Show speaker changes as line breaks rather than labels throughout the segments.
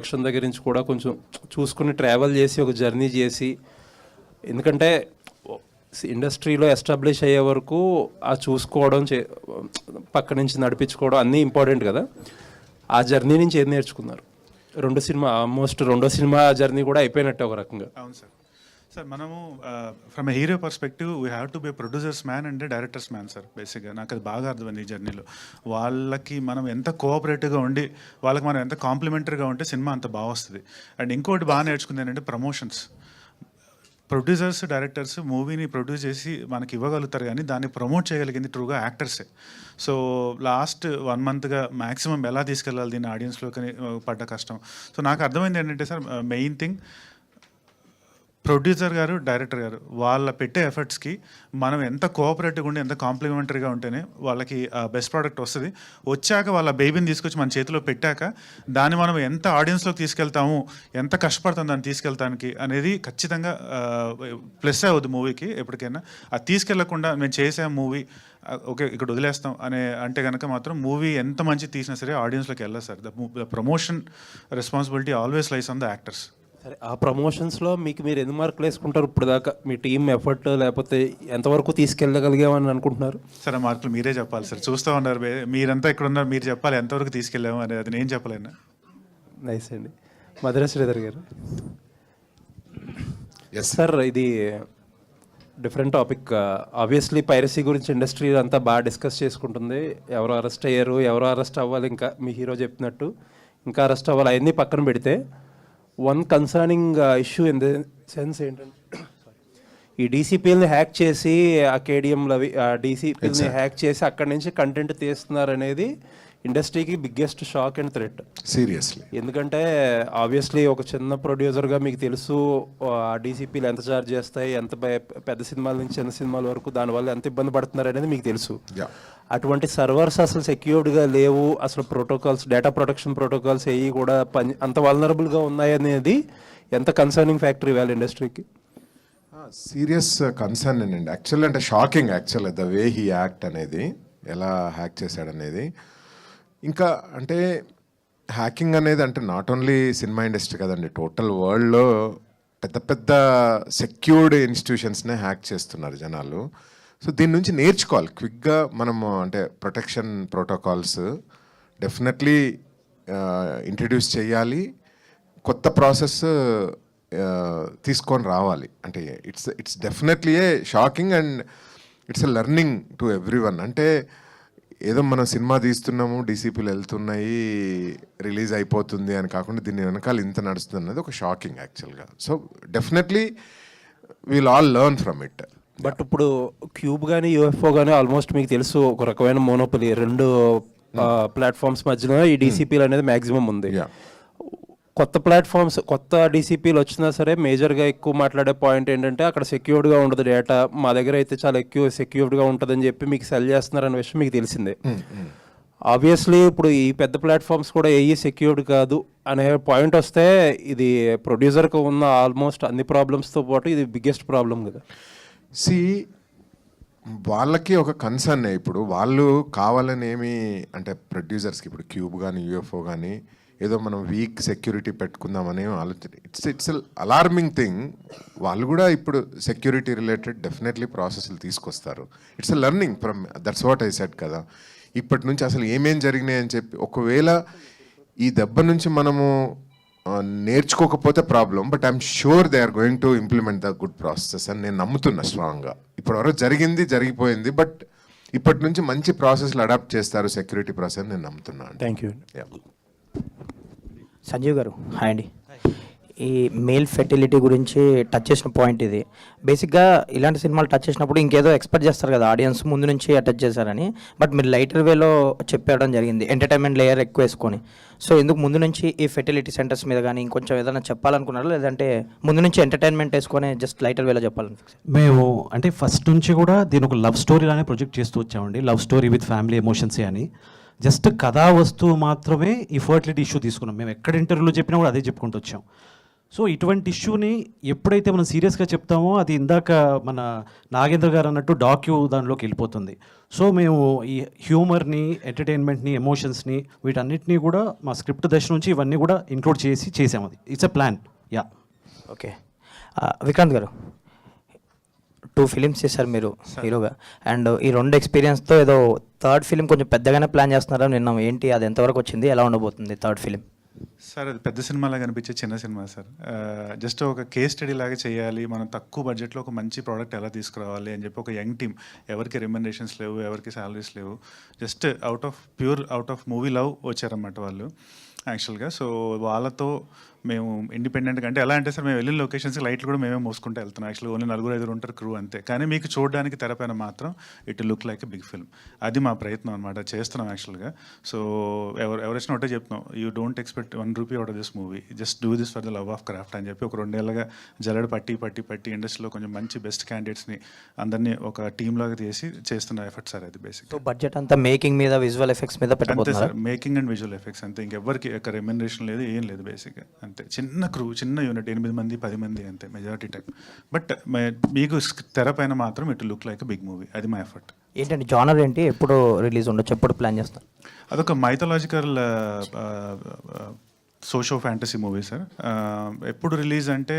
Production దగ్గర నుంచి కూడా కొంచెం చూసుకుని ట్రావెల్ చేసి ఒక జర్నీ చేసి, ఎందుకంటే ఇండస్ట్రీలో ఎస్టాబ్లిష్ అయ్యే వరకు ఆ చూసుకోవడం పక్క నుంచి నడిపించుకోవడం అన్నీ ఇంపార్టెంట్ కదా. ఆ జర్నీ నుంచి ఏం నేర్చుకున్నారు? ఆల్మోస్ట్ రెండో సినిమా జర్నీ కూడా అయిపోయినట్టే ఒక రకంగా.
అవును సార్. సార్ మనము from a hero perspective we have to be producers man and directors man sir. బేసిక్గా నాకు అది బాగా అర్థమైంది ఈ జర్నీలో. వాళ్ళకి మనం ఎంత కోఆపరేటివ్గా ఉండి వాళ్ళకి మనం ఎంత కాంప్లిమెంటరీగా ఉంటే సినిమా అంత బాగా వస్తుంది. అండ్ ఇంకోటి బాగా నేర్చుకుంది ఏంటంటే ప్రమోషన్స్. ప్రొడ్యూసర్స్ డైరెక్టర్స్ మూవీని ప్రొడ్యూస్ చేసి మనకి ఇవ్వగలుగుతారు, కానీ దాన్ని ప్రమోట్ చేయగలిగింది ట్రూగా యాక్టర్సే. సో లాస్ట్ 1 monthగా మ్యాక్సిమం ఎలా తీసుకెళ్ళాలి దీన్ని ఆడియన్స్లోకి పడ్డ కష్టం. సో నాకు అర్థమైంది ఏంటంటే సార్, మెయిన్ థింగ్ ప్రొడ్యూసర్ గారు డైరెక్టర్ గారు వాళ్ళ పెట్టే ఎఫర్ట్స్కి మనం ఎంత కోఆపరేటివ్గా ఉండి ఎంత కాంప్లిమెంటరీగా ఉంటేనే వాళ్ళకి బెస్ట్ ప్రోడక్ట్ వస్తుంది. వచ్చాక వాళ్ళ బేబీని తీసుకొచ్చి మన చేతిలో పెట్టాక దాన్ని మనం ఎంత ఆడియన్స్లోకి తీసుకెళ్తాము, ఎంత కష్టపడతాం దాన్ని తీసుకెళ్తానికి అనేది ఖచ్చితంగా ప్లస్ అవుతుంది మూవీకి ఎప్పటికైనా. అది తీసుకెళ్లకుండా మేము చేసాం మూవీ ఓకే ఇక్కడ వదిలేస్తాం అంటే కనుక మాత్రం మూవీ ఎంత మంచి తీసినా సరే ఆడియన్స్లోకి వెళ్ళదు sir. The promotion responsibility always lies on the actors.
సరే, ఆ ప్రమోషన్స్లో మీరు ఎన్ని మార్కులు వేసుకుంటారు ఇప్పుడు దాకా? మీ టీమ్ ఎఫర్ట్ లేకపోతే ఎంతవరకు తీసుకెళ్ళగలిగామని అనుకుంటున్నారు?
సరే, మార్కులు మీరే చెప్పాలి సార్. చూస్తూ ఉన్నారు మీరంతా ఇక్కడ ఉన్నారు, మీరు చెప్పాలి ఎంతవరకు తీసుకెళ్ళాము అనేది. అది నేను చెప్పలేను.
నైస్ అండి. మధుర శ్రీధర్ గారు. సార్, ఇది డిఫరెంట్ టాపిక్. ఆబ్వియస్లీ పైరసీ గురించి ఇండస్ట్రీ అంతా బాగా డిస్కస్ చేసుకుంటుంది. ఎవరు అరెస్ట్ అయ్యారు, ఎవరు అరెస్ట్ అవ్వాలి, ఇంకా మీ హీరో చెప్పినట్టు ఇంకా అరెస్ట్ అవ్వాలి, అవన్నీ పక్కన పెడితే one concerning issue in the sense ఏంటంటే, ఈ డీసీపీఎల్ని హ్యాక్ చేసి ఆ కేడిఎంలో డీసీపీఎల్ని హ్యాక్ చేసి అక్కడి నుంచి కంటెంట్ తీస్తున్నారు అనేది ఇండస్ట్రీకి biggest shock and threat.
Seriously.
ఎందుకంటే ఆబ్వియస్లీ ఒక చిన్న ప్రొడ్యూసర్గా మీకు తెలుసు ఆ డీసీపీలు ఎంత ఛార్జ్ చేస్తాయి, ఎంత పెద్ద సినిమాల నుంచి చిన్న సినిమాల వరకు దానివల్ల ఎంత ఇబ్బంది పడుతున్నారు అనేది మీకు తెలుసు. అటువంటి సర్వర్స్ అసలు సెక్యూర్డ్గా లేవు, అసలు ప్రోటోకాల్స్, డేటా ప్రొటెక్షన్ ప్రోటోకాల్స్ ఏవి కూడా అంత వల్నరబుల్గా ఉన్నాయనేది ఎంత కన్సర్నింగ్ ఫ్యాక్టరీ వాళ్ళ ఇండస్ట్రీకి?
సీరియస్ కన్సర్న్ అండి. యాక్చువల్ అంటే shocking actual the way he act అనేది, ఎలా హ్యాక్ చేశాడనేది. ఇంకా అంటే హ్యాకింగ్ అనేది అంటే నాట్ ఓన్లీ సినిమా ఇండస్ట్రీ కదండి, టోటల్ వరల్డ్లో పెద్ద పెద్ద సెక్యూర్డ్ ఇన్స్టిట్యూషన్స్నే హ్యాక్ చేస్తున్నారు జనాలు. సో దీని నుంచి నేర్చుకోవాలి క్విక్గా మనము. అంటే ప్రొటెక్షన్ ప్రోటోకాల్స్ డెఫినెట్లీ ఇంట్రడ్యూస్ చేయాలి, కొత్త ప్రాసెస్ తీసుకొని రావాలి. అంటే it's definitely A shocking and it's a learning to everyone. అంటే ఏదో మనం సినిమా తీస్తున్నాము, డీసీపీలు వెళ్తున్నాయి, రిలీజ్ అయిపోతుంది అని కాకుండా దీని వెనకాల ఇంత నడుస్తుంది అన్నది ఒక షాకింగ్ యాక్చువల్గా. So definitely we'll all learn from it.
But ఇప్పుడు క్యూబ్ కానీ యూఎఫ్ఓ కానీ ఆల్మోస్ట్ మీకు తెలుసు ఒక రకమైన మోనోపలి, రెండు ప్లాట్ఫామ్స్ మధ్యలో ఈ డీసీపీలు అనేది మ్యాక్సిమం ఉంది. కొత్త ప్లాట్ఫామ్స్, కొత్త డీసీపీలు వచ్చినా సరే మేజర్గా ఎక్కువ మాట్లాడే పాయింట్ ఏంటంటే అక్కడ సెక్యూర్డ్గా ఉండదు డేటా, మా దగ్గర అయితే చాలా ఎక్కువ సెక్యూర్డ్గా ఉంటుందని చెప్పి మీకు సెల్ చేస్తున్నారనే విషయం మీకు తెలిసిందే. ఆబ్వియస్లీ ఇప్పుడు ఈ పెద్ద ప్లాట్ఫామ్స్ కూడా ఏ సెక్యూర్డ్ కాదు అనే పాయింట్ వస్తే ఇది ప్రొడ్యూసర్కి ఉన్న ఆల్మోస్ట్ అన్ని ప్రాబ్లమ్స్తో పాటు ఇది బిగ్గెస్ట్ ప్రాబ్లం కదా.
వాళ్ళకి ఒక కన్సర్న్. ఇప్పుడు వాళ్ళు కావాలని ఏమి అంటే ప్రొడ్యూసర్స్కి ఇప్పుడు క్యూబ్ కానీ యూఎఫ్ఓ కానీ ఏదో మనం వీక్ సెక్యూరిటీ పెట్టుకుందామని ఆలోచన. It's alarming thing. వాళ్ళు కూడా ఇప్పుడు సెక్యూరిటీ రిలేటెడ్ డెఫినెట్లీ ప్రాసెస్లు తీసుకొస్తారు. It's a learning from that's what I said కదా. ఇప్పటి నుంచి అసలు ఏమేం జరిగినాయని చెప్పి ఒకవేళ ఈ దెబ్బ నుంచి మనము నేర్చుకోకపోతే problem, but I'm sure they are going to implement the good processes అని నేను నమ్ముతున్నా స్ట్రాంగ్గా. ఇప్పటివరకు జరిగిపోయింది, బట్ ఇప్పటి నుంచి మంచి ప్రాసెస్లు అడాప్ట్ చేస్తారు సెక్యూరిటీ ప్రాసెస్ అని నేను నమ్ముతున్నాను.
Thank you.
Sanjeev garu, hi అండి. ఈ మేల్ ఫెర్టిలిటీ గురించి టచ్ చేసిన పాయింట్ ఇది. బేసిక్గా ఇలాంటి సినిమాలు టచ్ చేసినప్పుడు ఇంకేదో ఎక్స్పెక్ట్ చేస్తారు కదా ఆడియన్స్ ముందు నుంచి టచ్ చేశారని, బట్ మీరు లైటర్ వేలో చెప్పడం జరిగింది, ఎంటర్టైన్మెంట్ లేయర్ ఎక్కువ వేసుకొని. సో ఎందుకు ముందు నుంచి ఈ ఫెర్టిలిటీ సెంటర్స్ మీద కానీ ఇంకొంచెం ఏదైనా చెప్పాలనుకున్నారా, లేదంటే ముందు నుంచి ఎంటర్టైన్మెంట్ వేసుకొని జస్ట్ లైటర్ వేలో చెప్పాలనుకుంటున్నారు?
మేము అంటే ఫస్ట్ నుంచి కూడా దీని ఒక లవ్ స్టోరీ లానే ప్రొజెక్ట్ చేస్తూ వచ్చామండి. లవ్ స్టోరీ విత్ ఫ్యామిలీ ఎమోషన్సే అని. జస్ట్ కథా వస్తువు మాత్రమే ఈ ఫర్టిలిటీ ఇష్యూ తీసుకున్నాం. మేము ఎక్కడ ఇంటర్వ్యూలో చెప్పినా కూడా అదే చెప్పుకుంటూ వచ్చాం. సో ఇటువంటి ఇష్యూని ఎప్పుడైతే మనం సీరియస్గా చెప్తామో అది ఇందాక మన నాగేంద్ర గారు అన్నట్టు డాక్యూ దానిలోకి వెళ్ళిపోతుంది. సో మేము ఈ హ్యూమర్ని, ఎంటర్టైన్మెంట్ని, ఎమోషన్స్ని వీటన్నిటినీ కూడా మా స్క్రిప్ట్ దశ నుంచి ఇవన్నీ కూడా ఇంక్లూడ్ చేసాము. అది it's a plan. Yeah.
Okay, Vikrant గారు 2 ఫిలిమ్స్ చేశారు మీరు హీరోగా, అండ్ ఈ 2 ఎక్స్పీరియన్స్తో ఏదో 3rd ఫిలిం కొంచెం పెద్దగానే ప్లాన్ చేస్తున్నారా నిన్న, ఏంటి అది ఎంతవరకు వచ్చింది, ఎలా ఉండబోతుంది 3rd ఫిలిం?
సార్ అది పెద్ద సినిమాలాగా అనిపించే చిన్న సినిమా సార్. జస్ట్ ఒక కేస్ స్టడీ లాగా చేయాలి, మనం తక్కువ బడ్జెట్లో ఒక మంచి ప్రోడక్ట్ ఎలా తీసుకురావాలి అని చెప్పి ఒక యంగ్ టీమ్, ఎవరికి రెమ్యునరేషన్స్ లేవు, ఎవరికి శాలరీస్ లేవు, just out of movie love వచ్చారన్నమాట వాళ్ళు యాక్చువల్గా. సో వాళ్ళతో మేము ఇండిపెండెంట్గా, అంటే ఎలా అంటే సార్ మేము వెళ్ళిన లొకేషన్స్కి లైట్లు కూడా మేమే మోసుకుంటూ వెళ్తున్నాం. యాక్చువల్గా ఓన్లీ 4-5 ఉంటారు క్రూ అంతే, కానీ మీకు చూడడానికి తెరపైన మాత్రం it look like a big film. అది మా ప్రయత్నం అనమాట, చేస్తున్నాం యాక్చువల్గా. సో ఎవరైనా ఒకటే చెప్తున్నాం, you don't expect ₹1 out of this movie, just do this for the love of craft అని చెప్పి ఒక 2 ఏళ్ళగా జల్లెడ పట్టి ఇండస్ట్రీలో కొంచెం మంచి బెస్ట్ క్యాండిడేట్స్ని అందరినీ ఒక టీమ్ లాగా తీసి చేస్తున్న ఎఫర్ట్ సార్ అది బేసిక్.
సో బడ్జెట్ అంతా మేకింగ్ మీద, విజువల్ ఎఫెక్ట్స్ మీద
అంతే
పెట్టబోతున్నారు.
Sir, making and visual effects అంతే, ఇంకెవ్వరికి ఒక రెమ్యునరేషన్ లేదు, ఏం లేదు బేసిక్గా. అంతే, చిన్న క్రూ, చిన్న యూనిట్, 8 మంది 10 మంది అంతే మెజారిటీ టైం. బట్ మీకు తెర పైన మాత్రం it look like big movie, అది మా ఎఫర్ట్.
ఏంటంటే జానర్ ఏంటి, ఎప్పుడు రిలీజ్ ఉండొచ్చు, ఎప్పుడు ప్లాన్ చేస్తారు?
అదొక mythological socio fantasy movie sir. ఎప్పుడు రిలీజ్ అంటే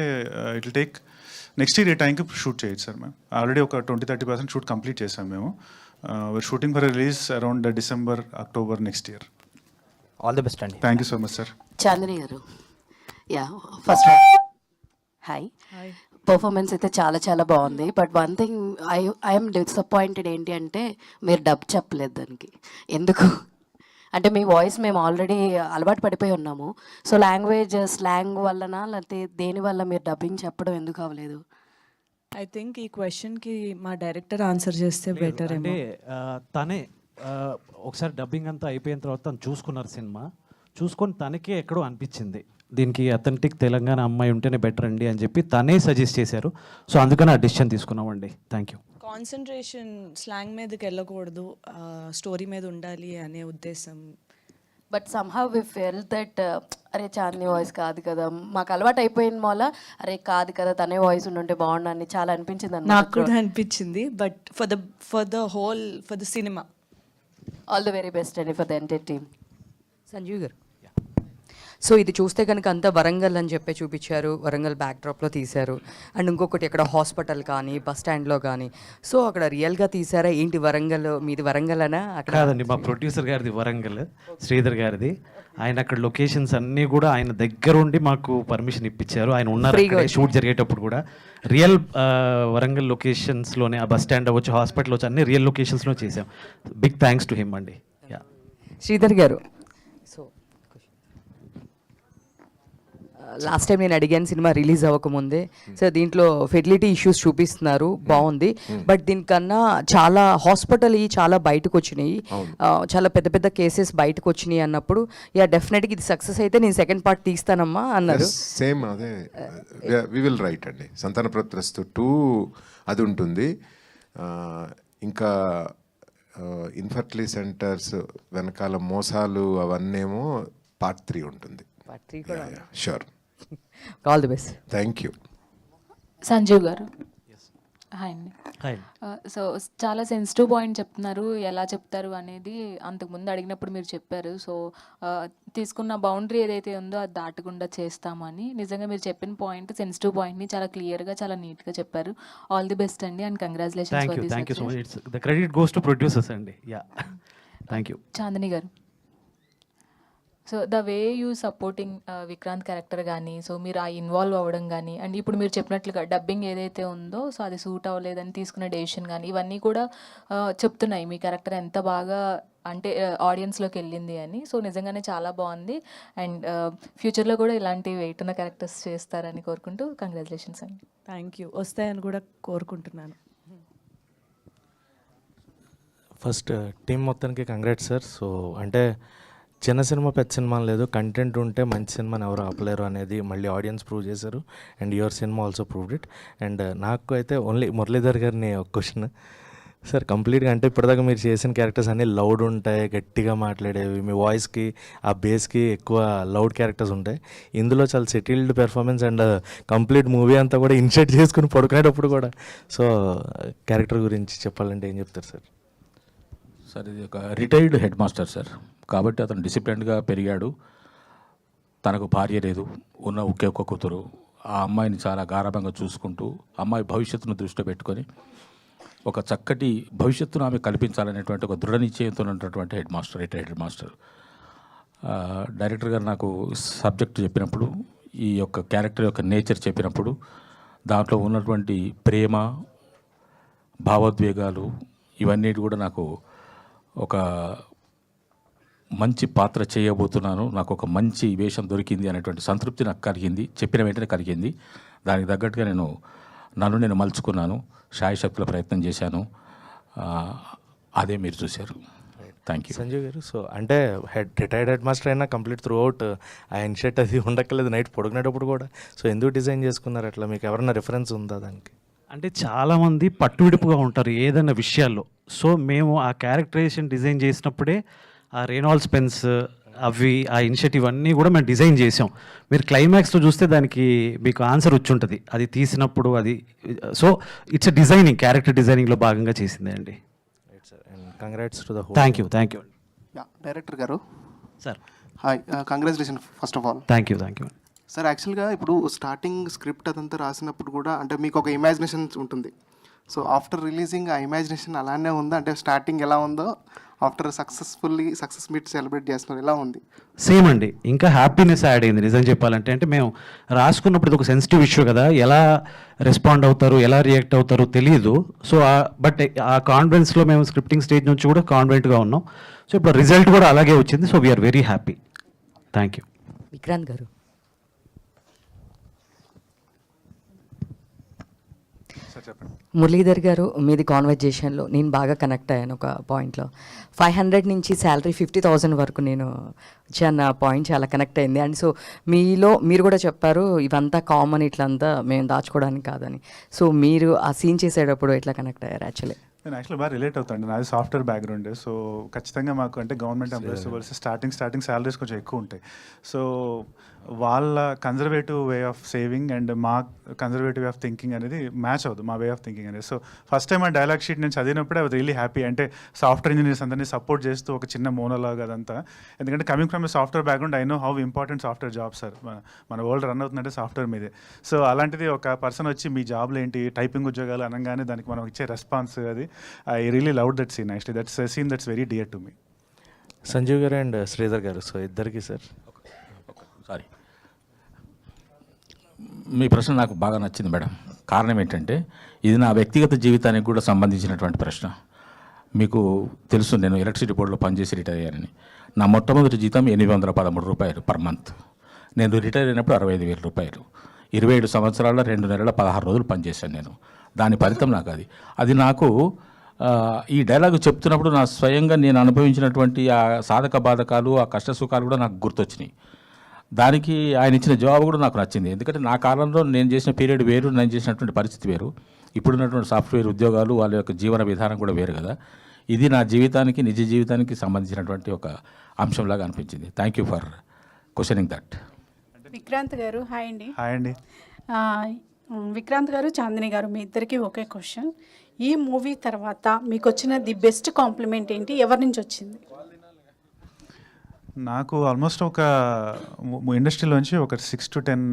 it will take next year ఈ టైంకి షూట్ చేయొచ్చు సార్. మేము ఆల్రెడీ ఒక 20-30% షూట్ కంప్లీట్ చేసాం మేము. We're shooting for release around December, October next year.
All the best అండి.
Thank you so much sir.
Chandini garu, yeah first hi. Performance అయితే చాలా చాలా బాగుంది, but one thing I'm disappointed ఏంటి అంటే మీరు డబ్ చెప్పలేదు దానికి. ఎందుకు అంటే మీ వాయిస్ మేము ఆల్రెడీ అలవాటు పడిపోయి ఉన్నాము. సో స్లాంగ్ వల్లనా లేకపోతే దేనివల్ల మీరు డబ్బింగ్ చెప్పడం ఎందుకు అవ్వలేదు?
ఐ థింక్ ఈ క్వశ్చన్కి మా డైరెక్టర్ ఆన్సర్ చేస్తే బెటర్ ఏమో.
అంటే తనే ఒకసారి డబ్బింగ్ అంతా అయిపోయిన తర్వాత తను చూసుకున్నారు సినిమా, చూసుకొని తనకే ఎక్కడో అనిపించింది దీనికి అథెంటిక్ తెలంగాణ అమ్మాయి ఉంటేనే బెటర్ అండి అని చెప్పి తనే సజెస్ట్ చేశారు. సో అందుకని ఆ డిసిషన్ తీసుకున్నామండి. Thank you.
కాన్సన్ట్రేషన్ స్లాంగ్ మీదకి వెళ్ళకూడదు, స్టోరీ మీద ఉండాలి అనే ఉద్దేశం.
But somehow we fell that అరే చాందిని వాయిస్ కాదు కదా, మాకు అలవాటు అయిపోయిన మూల అరే కాదు కదా తనే వాయిస్ ఉండుంటే బాగుండని చాలా అనిపించింది
నాకు కూడా అనిపించింది. But for the cinema
all the very best అండి for the entire team.
Sanjeev garu, so ఇది చూస్తే కనుక అంతా వరంగల్ అని చెప్పి చూపించారు, వరంగల్ బ్యాక్డ్రాప్లో తీశారు. అండ్ ఇంకొకటి అక్కడ హాస్పిటల్ కానీ బస్ స్టాండ్లో కానీ, సో అక్కడ రియల్గా తీసారా ఏంటి? వరంగల్ మీది వరంగల్ అనా? అక్కడ
కాదండి, మా ప్రొడ్యూసర్ గారిది వరంగల్, శ్రీధర్ గారిది. ఆయన అక్కడ లొకేషన్స్ అన్నీ కూడా ఆయన దగ్గర ఉండి మాకు పర్మిషన్ ఇప్పించారు. ఆయన ఉన్నారు షూట్ జరిగేటప్పుడు కూడా. రియల్ వరంగల్ లొకేషన్స్లోనే, ఆ బస్ స్టాండ్ అవ్వచ్చు, హాస్పిటల్ అవ్వచ్చు, అన్ని రియల్ లొకేషన్స్లో చేసాం. బిగ్ థ్యాంక్స్ టు హిమ్ అండి. యా.
శ్రీధర్ గారు, సో లాస్ట్ టైం నేను అడిగాను సినిమా రిలీజ్ అవ్వకముందే, సో దీంట్లో ఫెర్టిలిటీ ఇష్యూస్ చూపిస్తున్నారు, బాగుంది. బట్ దీనికన్నా చాలా హాస్పిటల్ చాలా బయటకు వచ్చినాయి, చాలా పెద్ద పెద్ద కేసెస్ బయటకు వచ్చినాయి అన్నప్పుడు యా డెఫినెట్గా ఇది సక్సెస్ అయితే నేను సెకండ్ పార్ట్ తీస్తానమ్మా అన్నారు.
సేమ్ అదే వి విల్ రైట్ అండి. సంతాన ప్రత్రస్తు 2 అది ఉంటుంది. ఇంకా ఇన్ఫర్టిలిటీ సెంటర్స్ వెనకాల మోసాలు అవన్నేమో పార్ట్ 3 ఉంటుంది.
పార్ట్ 3 కూడా
sure.
All the best.
Thank you.
Sanjeev garu, hi అండి.
హాయ్.
సో చాలా సెన్సిటివ్ పాయింట్ చెప్తున్నారు, ఎలా చెప్తారు అనేది అంతకుముందు అడిగినప్పుడు మీరు చెప్పారు. సో తీసుకున్న బౌండరీ ఏదైతే ఉందో అది దాటకుండా చేస్తామని. నిజంగా మీరు చెప్పిన పాయింట్, సెన్సిటివ్ పాయింట్ని చాలా క్లియర్గా, చాలా నీట్గా చెప్పారు. ఆల్ ది బెస్ట్ అండి and congratulations.
Thank you so much. The credit goes to producers అండి. Yeah, thank you.
Chandini garu, so the way you supporting Vikrant character కానీ, సో మీరు ఆ ఇన్వాల్వ్ అవ్వడం కానీ, అండ్ ఇప్పుడు మీరు చెప్పినట్లుగా డబ్బింగ్ ఏదైతే ఉందో సో అది సూట్ అవ్వలేదని తీసుకున్న డెసిషన్ కానీ, ఇవన్నీ కూడా చెప్తున్నాయి మీ క్యారెక్టర్ ఎంత బాగా అంటే ఆడియన్స్లోకి వెళ్ళింది అని. సో నిజంగానే చాలా బాగుంది అండ్ ఫ్యూచర్లో కూడా ఇలాంటి వెయిట్ ఉన్న క్యారెక్టర్స్ చేస్తారని కోరుకుంటూ కంగ్రాచులేషన్స్ అండి.
థ్యాంక్ యూ, వస్తాయని కూడా కోరుకుంటున్నాను.
ఫస్ట్ టీం మొత్తానికి కంగ్రాట్స్ సార్. సో అంటే చిన్న సినిమా పెద్ద సినిమా లేదు, కంటెంట్ ఉంటే మంచి సినిమాని ఎవరు ఆపలేరు అనేది మళ్ళీ ఆడియన్స్ ప్రూవ్ చేశారు. And your cinema also proved it. And నాకు అయితే ఓన్లీ మురళీధర్ గారిని ఒక క్వశ్చన్, సార్ కంప్లీట్గా అంటే ఇప్పటిదాకా మీరు చేసిన క్యారెక్టర్స్ అన్నీ లౌడ్ ఉంటాయి, గట్టిగా మాట్లాడేవి, మీ వాయిస్కి ఆ బేస్కి ఎక్కువ లౌడ్ క్యారెక్టర్స్ ఉంటాయి. ఇందులో చాలా settled performance and complete movie అంతా కూడా ఇన్షర్ట్ చేసుకుని పడుకునేటప్పుడు కూడా. సో క్యారెక్టర్ గురించి చెప్పాలంటే ఏం చెప్తారు సార్?
సార్ ఇది ఒక రిటైర్డ్ హెడ్ మాస్టర్ సార్, కాబట్టి అతను డిసిప్లిన్డ్గా పెరిగాడు. తనకు భార్య లేదు, ఉన్న ఒకే ఒక్క కూతురు. ఆ అమ్మాయిని చాలా గారాభంగా చూసుకుంటూ అమ్మాయి భవిష్యత్తును దృష్టిలో పెట్టుకొని ఒక చక్కటి భవిష్యత్తును ఆమె కల్పించాలనేటువంటి ఒక దృఢ నిశ్చయంతో ఉన్నటువంటి head master, retired head master. Director గారు నాకు సబ్జెక్ట్ చెప్పినప్పుడు, ఈ యొక్క క్యారెక్టర్ యొక్క నేచర్ చెప్పినప్పుడు, దాంట్లో ఉన్నటువంటి ప్రేమ, భావోద్వేగాలు ఇవన్నీ కూడా నాకు ఒక మంచి పాత్ర చేయబోతున్నాను, నాకు ఒక మంచి వేషం దొరికింది అనేటువంటి సంతృప్తి నాకు కలిగింది. చెప్పిన వెంటనే కలిగింది. దానికి తగ్గట్టుగా నన్ను మలుచుకున్నాను, శాయశక్తుల ప్రయత్నం చేశాను. అదే మీరు చూశారు. Thank you
Sanjeev garu. So అంటే రిటైర్డ్ హెడ్ మాస్టర్ అయినా కంప్లీట్ త్రూ అవుట్ ఆ ఇన్షర్ట్ అది ఉండక్కర్లేదు నైట్ పడుకునేటప్పుడు కూడా. సో ఎందుకు డిజైన్ చేసుకున్నారు అట్లా? మీకు ఎవరైనా రిఫరెన్స్ ఉందా దానికి?
అంటే చాలామంది పట్టువిడుపుగా ఉంటారు ఏదైనా విషయాల్లో. సో మేము ఆ క్యారెక్టరైజేషన్ డిజైన్ చేసినప్పుడే ఆ రేనాల్డ్స్ పెన్స్ అవి ఆ ఇనిషియేటివ్ అన్నీ కూడా మేము డిజైన్ చేసాం. మీరు క్లైమాక్స్లో చూస్తే దానికి మీకు ఆన్సర్ వచ్చి ఉంటుంది అది తీసినప్పుడు. అది సో ఇట్స్ డిజైనింగ్, క్యారెక్టర్ డిజైనింగ్లో భాగంగా చేసిందే అండి.
Congrats to the whole.
Thank you.
Director గారు
sir
hi, congratulation first of all.
Thank you.
Sir యాక్చువల్గా ఇప్పుడు స్టార్టింగ్ స్క్రిప్ట్ అదంతా రాసినప్పుడు కూడా అంటే మీకు ఒక ఇమాజినేషన్ ఉంటుంది. సో ఆఫ్టర్ రిలీజింగ్ ఆ ఇమాజినేషన్ అలానే ఉందా? అంటే స్టార్టింగ్ ఎలా ఉందో ఆఫ్టర్ సక్సెస్ మీట్ సెలబ్రేట్ చేస్తున్నారు, ఎలా ఉంది?
సేమ్ అండి, ఇంకా హ్యాపీనెస్ యాడ్ అయింది నిజం చెప్పాలంటే. అంటే మేము రాసుకున్నప్పుడు ఇది ఒక సెన్సిటివ్ ఇష్యూ కదా, ఎలా రెస్పాండ్ అవుతారు, ఎలా రియాక్ట్ అవుతారో తెలియదు. సో బట్ ఆ కాన్ఫిడెన్స్లో మేము స్క్రిప్టింగ్ స్టేజ్ నుంచి కూడా కాన్ఫిడెంట్గా ఉన్నాం. సో ఇప్పుడు రిజల్ట్ కూడా అలాగే వచ్చింది. So we are very happy. Thank you.
Vikrant garu. Muralidhar గారు, మీది కాన్వర్జేషన్లో నేను బాగా కనెక్ట్ అయ్యాను ఒక పాయింట్లో. 500 నుంచి శాలరీ 50,000 వరకు నేను వచ్చాను పాయింట్ చాలా కనెక్ట్ అయింది. అండ్ సో మీరు కూడా చెప్పారు ఇవంతా కామన్, ఇట్లంతా మేము దాచుకోవడానికి కాదని. సో మీరు ఆ సీన్ చేసేటప్పుడు ఎట్లా కనెక్ట్ అయ్యారు?
నేను యాక్చువల్లీ బాగా రిలేట్ అవుతాను. నాది సాఫ్ట్వేర్ బ్యాక్గ్రౌండ్. సో ఖచ్చితంగా మాకు అంటే గవర్నమెంట్ ఎంప్లాయీస్ కలిసి స్టార్టింగ్ శాలరీస్ కొంచెం ఎక్కువ ఉంటాయి. సో వాళ్ళ conservative way of saving and మా కన్జర్వేటివ్ వే ఆఫ్ థింకింగ్ అనేది మ్యాచ్ అవుతుంది, మా వే ఆఫ్ థింకింగ్ అనేది. సో ఫస్ట్ టైం ఆ డైలాగ్ షీట్ నేను చదివినప్పుడే అది రియలీ హ్యాపీ. అంటే సాఫ్ట్వేర్ ఇంజనీర్స్ అందరినీ సపోర్ట్ చేస్తూ ఒక చిన్న మోనోలాగ్ అదంతా. ఎందుకంటే coming from software background I know how important software job sir. మన వరల్డ్ రన్ అవుతుందంటే సాఫ్ట్వేర్ మీదే. సో అలాంటిది ఒక పర్సన్ వచ్చి మీ జాబ్లు ఏంటి, టైపింగ్ ఉద్యోగాలు అనగానే దానికి మనం ఇచ్చే రెస్పాన్స్, అది I really love that scene. Actually that's a scene that's very dear to me.
Sanjeev garu and Sridhar గారు, సో ఇద్దరికి సార్.
సారీ, మీ ప్రశ్న నాకు బాగా నచ్చింది మేడం. కారణం ఏంటంటే ఇది నా వ్యక్తిగత జీవితానికి కూడా సంబంధించినటువంటి ప్రశ్న. మీకు తెలుసు నేను ఎలక్ట్రిసిటీ బోర్డులో పనిచేసి రిటైర్ అయ్యానని. నా మొట్టమొదటి జీతం 813 రూపాయలు పర్ మంత్. నేను రిటైర్ అయినప్పుడు 65,000 రూపాయలు. 27 సంవత్సరాల 2 నెలల 16 రోజులు పనిచేశాను నేను. దాని ఫలితం నాకు అది నాకు ఈ డైలాగు చెప్తున్నప్పుడు నా స్వయంగా నేను అనుభవించినటువంటి ఆ సాధక బాధకాలు, ఆ కష్ట సుఖాలు కూడా నాకు గుర్తొచ్చినాయి. దానికి ఆయన ఇచ్చిన జవాబు కూడా నాకు నచ్చింది. ఎందుకంటే నా కాలంలో నేను చేసిన పీరియడ్ వేరు, నేను చేసినటువంటి పరిస్థితి వేరు. ఇప్పుడున్నటువంటి సాఫ్ట్వేర్ ఉద్యోగాలు, వాళ్ళ యొక్క జీవన విధానం కూడా వేరు కదా. ఇది నా జీవితానికి, నిజ జీవితానికి సంబంధించినటువంటి ఒక అంశంలాగా అనిపించింది. Thank you for questioning that.
Vikrant గారు హాయ్ అండి.
హాయ్ అండి.
విక్రాంత్ గారు, చాందిని గారు, మీ ఇద్దరికి ఒకే క్వశ్చన్. ఈ మూవీ తర్వాత మీకు వచ్చిన ది బెస్ట్ కాంప్లిమెంట్ ఏంటి, ఎవరి నుంచి వచ్చింది?
నాకు ఆల్మోస్ట్ ఒక ఇండస్ట్రీలోంచి ఒక 6 to 10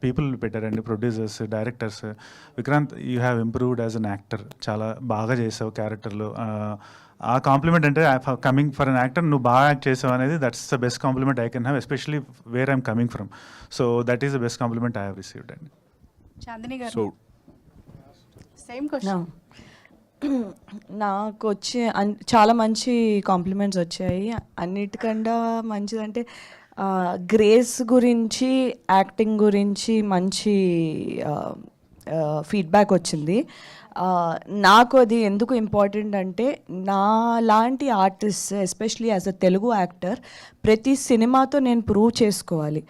పీపుల్ పెట్టారండి, producers, directors. Vikrant, you have improved as an actor, చాలా బాగా చేసావు క్యారెక్టర్లో. ఆ కాంప్లిమెంట్ అంటే కమింగ్ ఫర్ అన్ యాక్టర్, నువ్వు బాగా యాక్ట్ చేసావు అనేది that's the best compliment I can have, especially where I'm coming from. So that is the best compliment I have received అండి.
చాందిని గారు సేమ్ క్వశ్చన్.
నాకు వచ్చే చాలా మంచి కాంప్లిమెంట్స్ వచ్చాయి. అన్నిటికన్నా మంచిదంటే గ్రేస్ గురించి, యాక్టింగ్ గురించి మంచి ఫీడ్బ్యాక్ వచ్చింది. నాకు అది ఎందుకు ఇంపార్టెంట్ అంటే నా లాంటి artist, especially as a Telugu actor, ప్రతి సినిమాతో నేను ప్రూవ్ చేసుకోవాలి.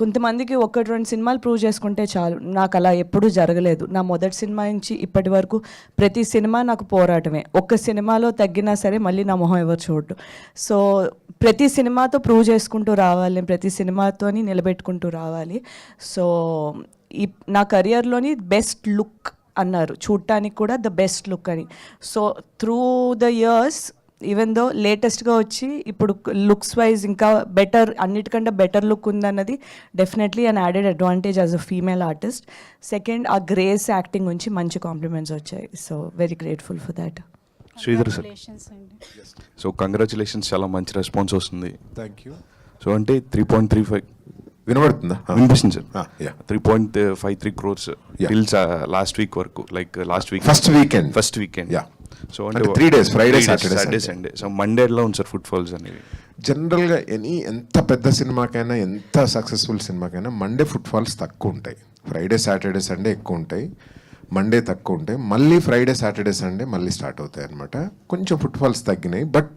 కొంతమందికి 1-2 సినిమాలు ప్రూవ్ చేసుకుంటే చాలు. నాకు అలా ఎప్పుడూ జరగలేదు. నా మొదటి సినిమా నుంచి ఇప్పటి వరకు ప్రతి సినిమా నాకు పోరాటమే. ఒక్క సినిమాలో తగ్గినా సరే మళ్ళీ నా మొహం ఎవరు చూడరు. సో ప్రతి సినిమాతో ప్రూవ్ చేసుకుంటూ రావాలి, ప్రతి సినిమాతోని నిలబెట్టుకుంటూ రావాలి. సో నా కెరియర్లోని బెస్ట్ లుక్ అన్నారు, చూడటానికి కూడా ద బెస్ట్ లుక్ అని. So through the years even though లేటెస్ట్గా వచ్చి ఇప్పుడు లుక్స్ వైజ్ ఇంకా బెటర్, అన్నిటికంటే బెటర్ లుక్ ఉందన్నది definitely an added advantage as a female artist. Second, ఆ గ్రేస్ యాక్టింగ్ నుంచి మంచి కాంప్లిమెంట్స్ వచ్చాయి. So very grateful for that.
Sridhar sir, so congratulations, చాలా మంచి రెస్పాన్స్ వస్తుంది.
Thank you.
సో అంటే 3.35
వినబడుతుందా?
వినిపిస్తుంది sir.
3.53
crores till last week వరకు, like last week
first weekend.
Yeah. So
అంటే 3 days, Friday, Saturday,
Sunday. So Monday ఎలా ఉంది సార్ ఫుట్ ఫాల్స్ అనేవి?
జనరల్గా ఎంత పెద్ద సినిమాకైనా, ఎంత సక్సెస్ఫుల్ సినిమాకైనా మండే ఫుట్ ఫాల్స్ తక్కువ ఉంటాయి. ఫ్రైడే, సాటర్డే, సండే ఎక్కువ ఉంటాయి, మండే తక్కువ ఉంటాయి. మళ్ళీ ఫ్రైడే, సాటర్డే, సండే మళ్ళీ స్టార్ట్ అవుతాయి అనమాట. కొంచెం ఫుట్ ఫాల్స్ తగ్గినాయి, బట్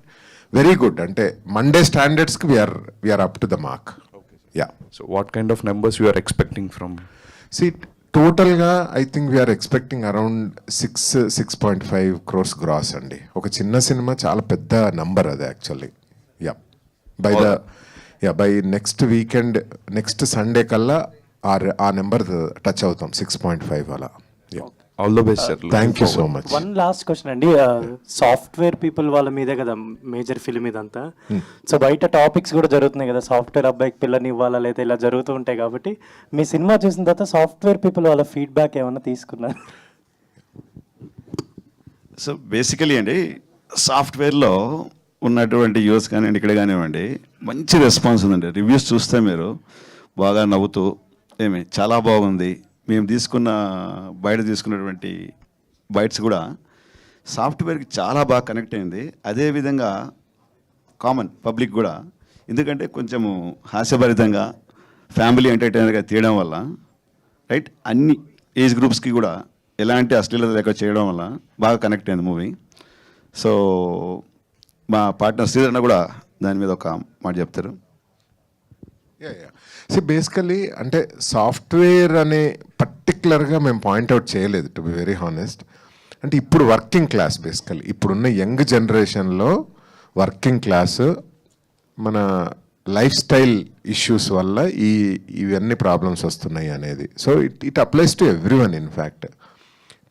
వెరీ గుడ్. అంటే మండే స్టాండర్డ్స్కి we're up to the mark. Yeah.
So what kind of numbers you are expecting from?
టోటల్గా I think we're expecting around 6.5 crores gross అండి. ఒక చిన్న సినిమా చాలా పెద్ద నంబర్ అది actually. Yeah. By next weekend, next Sunday కల్లా ఆ number touch అవుతాం, 6.5 అలా.
All the best sir.
Thank you so much.
One last question అండి, సాఫ్ట్వేర్ పీపుల్ వాళ్ళ మీదే కదా మేజర్ ఫిల్మ్ ఇదంతా. సో బయట టాపిక్స్ కూడా జరుగుతున్నాయి కదా, సాఫ్ట్వేర్ అబ్బాయికి పిల్లని ఇవ్వాలా లేదా ఇలా జరుగుతూ ఉంటాయి. కాబట్టి మీ సినిమా చూసిన తర్వాత సాఫ్ట్వేర్ పీపుల్ వాళ్ళ ఫీడ్బ్యాక్ ఏమన్నా తీసుకున్నారు?
సో బేసికలీ అండి, సాఫ్ట్వేర్లో ఉన్నటువంటి యూస్ కానివ్వండి, ఇక్కడ కానివ్వండి, మంచి రెస్పాన్స్ ఉందండి. రివ్యూస్ చూస్తే మీరు బాగా నవ్వుతూ చాలా బాగుంది. మేము బయట తీసుకున్నటువంటి బైట్స్ కూడా సాఫ్ట్వేర్కి చాలా బాగా కనెక్ట్ అయింది. అదేవిధంగా కామన్ పబ్లిక్ కూడా, ఎందుకంటే కొంచెము హాస్యభరితంగా ఫ్యామిలీ ఎంటర్టైనర్గా తీయడం వల్ల, రైట్, అన్ని ఏజ్ గ్రూప్స్కి కూడా ఎలాంటి అశ్లీలత లేక చేయడం వల్ల బాగా కనెక్ట్ అయింది మూవీ. సో మా పార్ట్నర్ శ్రీధర్ కూడా దాని మీద ఒక మాట చెప్తారు.
బేసికలీ అంటే సాఫ్ట్వేర్ అనే పర్టికులర్గా మేము పాయింట్అవుట్ చేయలేదు, టు బి వెరీ హానెస్ట్. అంటే ఇప్పుడు వర్కింగ్ క్లాస్, బేసికలీ ఇప్పుడున్న యంగ్ జనరేషన్లో వర్కింగ్ క్లాస్ మన లైఫ్ స్టైల్ ఇష్యూస్ వల్ల ఇవన్నీ ప్రాబ్లమ్స్ వస్తున్నాయి అనేది. So it applies to every one. In fact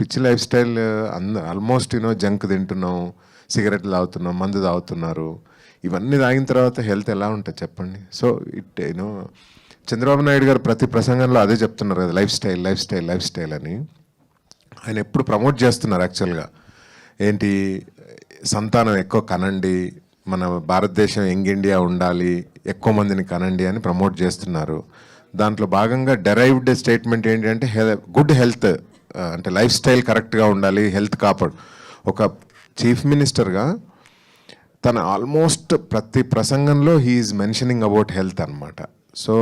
పిచ్చి లైఫ్ స్టైల్ ఆల్మోస్ట్ జంక్ తింటున్నాం, సిగరెట్లు తాగుతున్నాం, మందు తాగుతున్నారు. ఇవన్నీ తాగిన తర్వాత హెల్త్ ఎలా ఉంటుంది చెప్పండి? సో చంద్రబాబు నాయుడు గారు ప్రతి ప్రసంగంలో అదే చెప్తున్నారు కదా, లైఫ్ స్టైల్ అని. ఆయన ఎప్పుడు ప్రమోట్ చేస్తున్నారు యాక్చువల్గా. ఏంటి, సంతానం ఎక్కువ కనండి, మన భారతదేశం యంగ్ ఇండియా ఉండాలి, ఎక్కువ మందిని కనండి అని ప్రమోట్ చేస్తున్నారు. దాంట్లో భాగంగా డెరైవ్డ్ స్టేట్మెంట్ ఏంటి అంటే గుడ్ హెల్త్, అంటే లైఫ్ స్టైల్ కరెక్ట్గా ఉండాలి, హెల్త్ కాపాడు. ఒక చీఫ్ మినిస్టర్గా తన ఆల్మోస్ట్ ప్రతి ప్రసంగంలో హీఈస్ మెన్షనింగ్ అబౌట్ హెల్త్ అనమాట. సో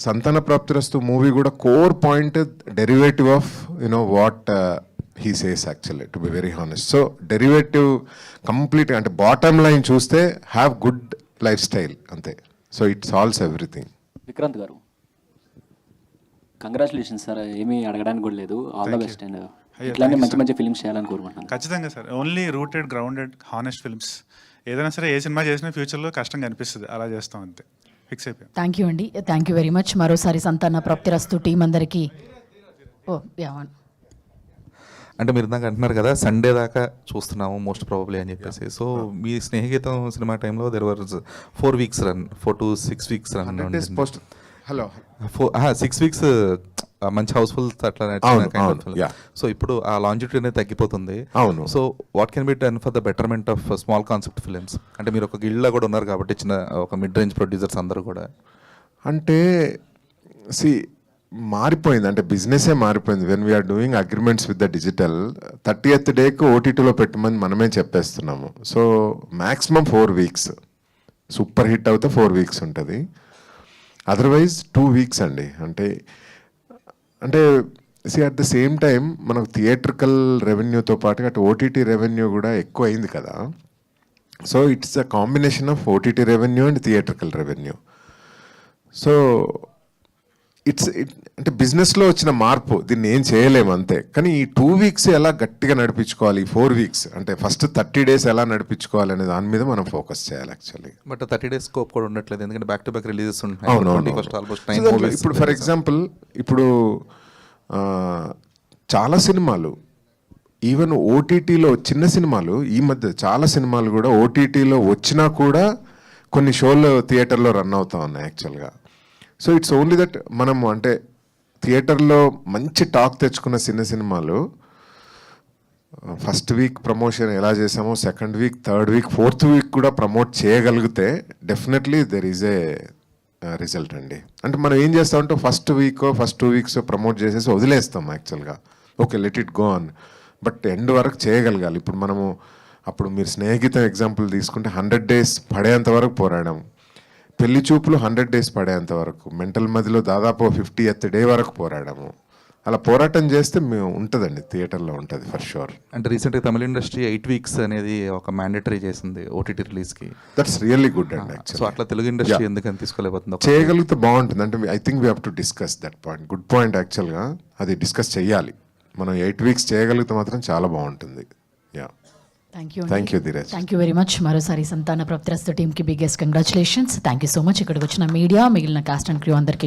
సంతాన ప్రాప్తిరస్తు మూవీ కూడా core point derivative of what he says actually, to be very honest. So derivative complete, అంటే బాటమ్ లైన్ చూస్తే హ్యావ్ గుడ్ లైఫ్ స్టైల్ అంతే. So it solves everything.
Vikrant గారు, congratulations sir. ఏమీ అడగడానికి కూడా లేదు. All the best. అండ్ ఇట్లానే మంచి ఫిల్మ్స్ చేయాలని కోరుకుంటున్నాను.
ఖచ్చితంగా sir. Only rooted, grounded, honest films. ఏదైనా సరే, ఏ సినిమా చేసినా ఫ్యూచర్లో కష్టంగా అనిపిస్తుంది, అలా చేస్తాం అంతే. ఫిక్స్ అయిపోయాం.
థ్యాంక్ యూ అండి, థ్యాంక్ యూ వెరీ మచ్. మరోసారి సంతాన ప్రాప్తిరస్తు టీం అందరికీ.
అంటే మీరు ఇందాక అంటున్నారు కదా సండే దాకా చూస్తున్నాము మోస్ట్ ప్రాబబ్లీ అని చెప్పేసి. సో మీ స్నేహగీతం సినిమా టైంలో there was 4 weeks run, 4 to 6 weeks run.
Hello
6 weeks మంచి హౌస్ఫుల్ అట్లా. సో ఇప్పుడు ఆ లాంజిటీ అనేది తగ్గిపోతుంది.
అవును.
So what can be done for the betterment of small concept films? అంటే మీరు ఒక గిల్డ్లో కూడా ఉన్నారు కాబట్టి, చిన్న ఒక మిడ్ రేంజ్ ప్రొడ్యూసర్స్ అందరూ కూడా.
అంటే మారిపోయింది, అంటే బిజినెసే మారిపోయింది. When we're doing agreements with the digital, 30th డేకి ఓటీటీలో పెట్టమని మనమే చెప్పేస్తున్నాము. So maximum 4 weeks, super hit అవుతే 4 weeks ఉంటుంది. అదర్వైజ్ 2 weeks అండి. అంటే అట్ ద సేమ్ టైం మనకు థియేట్రికల్ రెవెన్యూతో పాటు అటు ఓటీటీ రెవెన్యూ కూడా ఎక్కువ అయింది కదా. So it's a combination of OTT revenue and theatrical revenue. So అంటే బిజినెస్లో వచ్చిన మార్పు దీన్ని ఏం చేయలేము అంతే. కానీ ఈ 2 వీక్స్ ఎలా గట్టిగా నడిపించుకోవాలి, ఈ 4 వీక్స్ అంటే ఫస్ట్ 30 days ఎలా నడిపించుకోవాలి అనే దాని మీద మనం ఫోకస్ చేయాలి యాక్చువల్లీ.
బట్ 30 days స్కోప్ కూడా ఉండట్లేదు, ఎందుకంటే బ్యాక్ టు బ్యాక్ రిలీజెస్ ఉంటాయి.
అవునవును. ఇప్పుడు ఫర్ ఎగ్జాంపుల్ ఇప్పుడు చాలా సినిమాలు ఈవెన్ ఓటీటీలో చిన్న సినిమాలు ఈ మధ్య చాలా సినిమాలు కూడా ఓటీటీలో వచ్చినా కూడా కొన్ని షోలు థియేటర్లో రన్ అవుతా ఉన్నాయి యాక్చువల్గా. సో ఇట్స్ ఓన్లీ దట్ మనము అంటే థియేటర్లో మంచి టాక్ తెచ్చుకున్న సినిమాలు ఫస్ట్ వీక్ ప్రమోషన్ ఎలా చేసామో second week, third week, fourth week కూడా ప్రమోట్ చేయగలిగితే definitely there is a result అండి. అంటే మనం ఏం చేస్తామంటే first week first 2 weeks promote చేసేసి వదిలేస్తాం యాక్చువల్గా. Okay let it go on, but end వరకు చేయగలగాలి. ఇప్పుడు మనము అప్పుడు మీరు స్నేహితుల ఎగ్జాంపుల్ తీసుకుంటే 100 days పడేంత వరకు పోరాడాము, పెళ్లి చూపులు 100 days పడేంత వరకు, మెంటల్ మధ్యలో దాదాపు 50th day వరకు పోరాడాము. అలా పోరాటం చేస్తే మేము ఉంటుందండి, థియేటర్లో ఉంటుంది ఫర్ షూర్.
అంటే రీసెంట్గా తమిళ ఇండస్ట్రీ 8 weeks అనేది ఒక మ్యాండేటరీ చేసింది ఓటీటీ రిలీజ్కి.
దట్స్ రియల్లీ గుడ్ అండి.
సో అట్లా తెలుగు ఇండస్ట్రీ ఎందుకని తీసుకోలేకపోతుంది?
చేయగలిగితే బాగుంటుంది. అంటే I think we have to discuss that point. Good point యాక్చువల్గా, అది డిస్కస్ చేయాలి. మనం 8 weeks చేయగలిగితే మాత్రం చాలా బాగుంటుంది. Yeah, thank you Dheeraj.
Thank you very much. మరోసారి సంతాన ప్రాప్తిరస్తు టీమ్కి biggest congratulations. Thank you so much. ఇక్కడికి వచ్చిన మీడియా, మిగిలిన కాస్ట్ అండ్ క్రూ అందరికీ